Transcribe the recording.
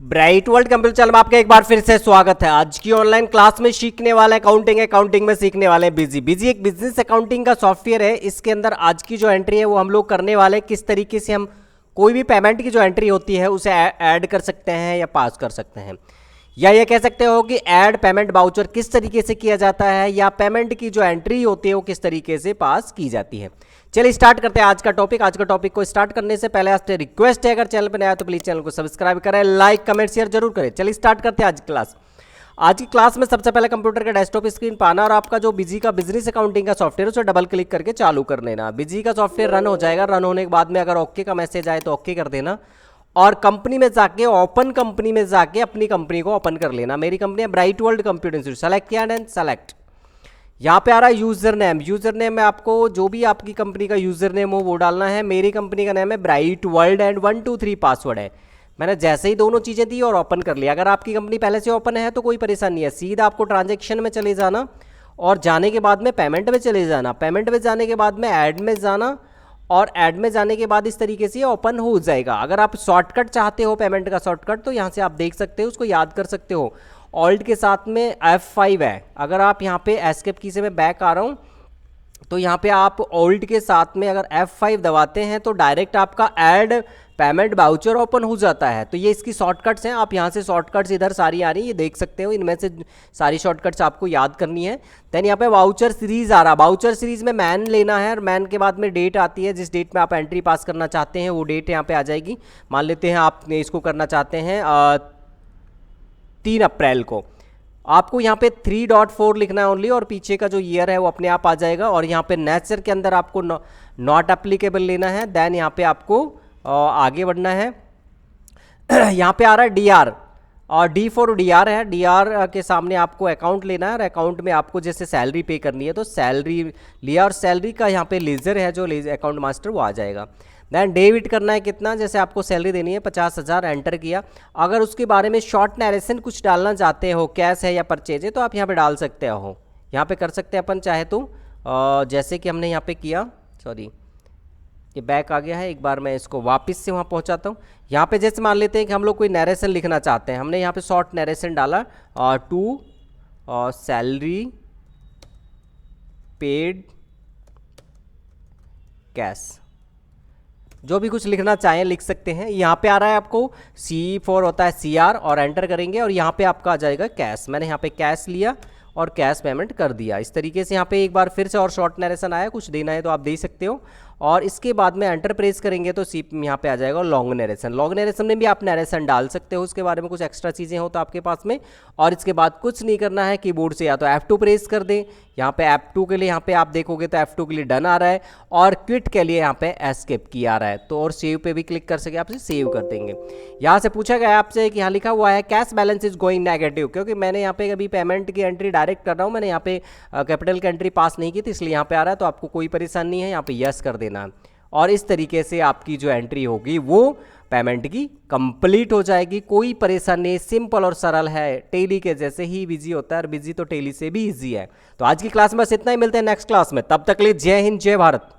Bright world computer channel में आपका एक बार फिर से स्वागत है। आज की ऑनलाइन क्लास में सीखने वाला अकाउंटिंग में सीखने वाले बिजी एक बिजनेस अकाउंटिंग का सॉफ्टवेयर है। इसके अंदर आज की जो एंट्री है वो हम लोग करने वाले हैं। किस तरीके से हम कोई भी पेमेंट की जो एंट्री होती है उसे ऐड कर सकते हैं या पास कर सकते हैं, या ये कह सकते हो कि ऐड पेमेंट बाउचर किस तरीके से किया जाता है, या पेमेंट की जो एंट्री होती है वो किस तरीके से पास की जाती है। चलिए स्टार्ट करते हैं आज का टॉपिक को स्टार्ट करने से पहले आपसे रिक्वेस्ट है, अगर चैनल पर नया तो प्लीज चैनल को सब्सक्राइब करें, लाइक कमेंट शेयर जरूर करें। चलिए स्टार्ट करते हैं आज की क्लास। आज की क्लास में सबसे पहले कंप्यूटर का डेस्कटॉप स्क्रीन पाना और आपका जो बिजी का बिजनेस अकाउंटिंग का सॉफ्टवेयर उसे डबल क्लिक करके चालू कर लेना। बिजी का सॉफ्टवेयर रन हो जाएगा। रन होने के बाद में अगर ओके का मैसेज आए तो ओके कर देना और कंपनी में जाके ओपन कंपनी में जाके अपनी कंपनी को ओपन कर लेना। मेरी कंपनी है bright world computer institute. Select किया एंड सेलेक्ट। यहाँ पे आ रहा है यूजर नेम में आपको जो भी आपकी कंपनी का यूजर नेम हो वो डालना है। मेरी कंपनी का नाम है ब्राइट वर्ल्ड एंड 1 2 3 पासवर्ड है। मैंने जैसे ही दोनों चीज़ें दी और ओपन कर लिया। अगर आपकी कंपनी पहले से ओपन है तो कोई परेशानी नहीं है, सीधा आपको ट्रांजेक्शन में चले जाना और जाने के बाद में पेमेंट में चले जाना। पेमेंट में जाने के बाद में ऐड में जाना और ऐड में जाने के बाद इस तरीके से ओपन हो जाएगा। अगर आप शॉर्टकट चाहते हो पेमेंट का शॉर्टकट तो यहाँ से आप देख सकते हो, उसको याद कर सकते हो। ऑल्ट के साथ में F5 है। अगर आप यहाँ पे एस्केप की से मैं बैक आ रहा हूँ तो यहाँ पे आप ऑल्ट के साथ में अगर F5 दबाते हैं तो डायरेक्ट आपका ऐड पेमेंट बाउचर ओपन हो जाता है। तो ये इसकी शॉर्टकट्स हैं। आप यहाँ से शॉर्टकट्स इधर सारी आ रही है, ये देख सकते हो। इनमें से सारी शॉर्टकट्स आपको याद करनी है। देन यहाँ पे वाउचर सीरीज आ रहा है। वाउचर सीरीज में मैन लेना है और मैन के बाद में डेट आती है। जिस डेट में आप एंट्री पास करना चाहते हैं वो डेट यहाँ पे आ जाएगी। मान लेते हैं आप इसको करना चाहते हैं 3 अप्रैल को। आपको यहाँ पे 3.4 लिखना है ओनली और पीछे का जो ईयर है वो अपने आप आ जाएगा। और यहाँ पे नेचर के अंदर आपको नॉट एप्लीकेबल लेना है। देन यहाँ पे आपको आगे बढ़ना है। यहाँ पे आ रहा है DR और D फॉर DR है। DR के सामने आपको अकाउंट लेना है और अकाउंट में आपको जैसे सैलरी पे करनी है तो सैलरी लिया और सैलरी का यहाँ पे लेजर है जो अकाउंट मास्टर वो आ जाएगा। देन डेबिट करना है कितना, जैसे आपको सैलरी देनी है 50,000 एंटर किया। अगर उसके बारे में शॉर्ट नरेशन कुछ डालना चाहते हो, कैश है या परचेज है, तो आप यहाँ पे डाल सकते हो। यहाँ पे कर सकते हैं अपन चाहे तो जैसे कि हमने यहाँ पे किया। सॉरी ये बैक आ गया है, एक बार मैं इसको वापस से वहाँ पहुँचाता हूँ। यहाँ पे जैसे मान लेते हैं कि हम लोग कोई नरेशन लिखना चाहते हैं, हमने यहाँ पे शॉर्ट नरेशन डाला टू सैलरी पेड कैश, जो भी कुछ लिखना चाहें लिख सकते हैं। यहाँ पे आ रहा है आपको C4 होता है CR और एंटर करेंगे और यहाँ पे आपका आ जाएगा कैश। मैंने यहाँ पे कैश लिया और कैश पेमेंट कर दिया। इस तरीके से यहाँ पे एक बार फिर से और शॉर्ट नरेशन आया, कुछ देना है तो आप दे सकते हो। और इसके बाद में एंटर प्रेस करेंगे तो यहाँ पे आ जाएगा लॉन्ग नरेशन। लॉन्ग नरेशन में भी आप नरेशन डाल सकते हो, उसके बारे में कुछ एक्स्ट्रा चीज़ें हो तो आपके पास में। और इसके बाद कुछ नहीं करना है, कीबोर्ड से या तो F2 प्रेस कर दें। यहाँ पे F2 के लिए यहाँ पे आप देखोगे तो F2 के लिए डन आ रहा है और क्विट के लिए यहाँ पे एस्केप की आ रहा है। तो और सेव पे भी क्लिक कर सके आपसे सेव कर देंगे। यहाँ से पूछा गया आपसे कि यहाँ लिखा हुआ है cash balance is going negative, क्योंकि मैंने यहाँ पे अभी पेमेंट की एंट्री डायरेक्ट कर रहा हूँ, मैंने यहाँ पे कैपिटल की एंट्री पास नहीं की थी इसलिए यहाँ पे आ रहा है। तो आपको कोई परेशानी नहीं है, यहाँ पे यस कर देना और इस तरीके से आपकी जो एंट्री होगी वो पेमेंट की कंप्लीट हो जाएगी। कोई परेशानी, सिंपल और सरल है। टेली के जैसे ही बिजी होता है और बिजी तो टेली से भी इजी है। तो आज की क्लास में बस इतना ही, मिलते हैं नेक्स्ट क्लास में। तब तक के लिए जय हिंद जय भारत।